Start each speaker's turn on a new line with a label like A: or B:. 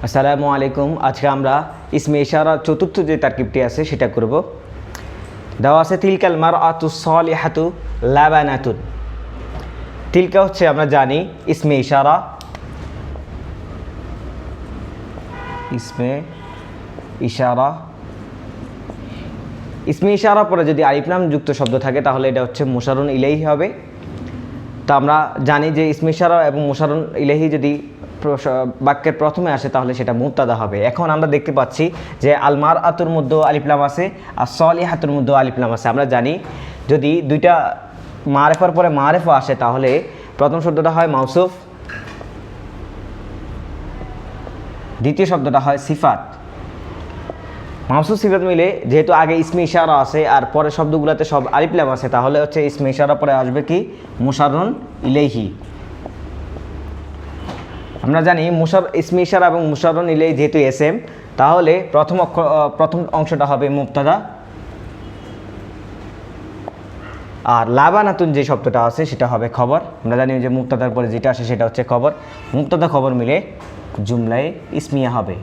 A: আসসালামু আলাইকুম। আজকে আমরা ইসমে ইশারা চতুর্থ যে তারকিবটি আছে সেটা করব। দেওয়া আছে তিলকাল মারআতু সালিহাতু লাবানাতুন। তিলকা হচ্ছে আমরা জানি ইসমে ইশারা, ইসমে ইশারা ইসমে ইশারা পরে যদি আলিফ লাম যুক্ত শব্দ থাকে তাহলে এটা হচ্ছে মুশারুন ইলাইহি হবে। তো আমরা জানি যে ইসমে ইশারা এবং মুশারুন ইলাইহি যদি বাক্যের প্রথমে আসে তাহলে সেটা মুবতাদা হবে। এখন আমরা দেখতে পাচ্ছি যে আল মারআতুর মধ্যে আলিফ লাম আছে আর সালিহাতুর মধ্যে আলিফ লাম আছে। আমরা জানি যদি দুইটা মারিফার পরে মারিফা আসে তাহলে প্রথম শব্দটা হয় মাউসুফ, দ্বিতীয় শব্দটা হয় সিফাত। মাউসুফ সিফাত মিলে যেহেতু আগে ইসমে ইশারা আছে আর পরের শব্দগুলোতে সব আলিফ লাম আছে তাহলে হচ্ছে ইসমে ইশারা পরে আসবে কি মুশারুন ইলাইহি। আমরা জানি ইসমে ইশারা এবং মুশারুন ইলাইহি যেহেতু এসএম তাহলে প্রথম অংশটা হবে মুবতাদা আর লাবানাতুন যে শব্দটা আছে সেটা হবে খবর। আমরা জানি যে মুবতাদার পরে যেটা আসে সেটা হচ্ছে খবর। মুবতাদা খবর মিলে জুমলায়ে ইসমিয়া হবে।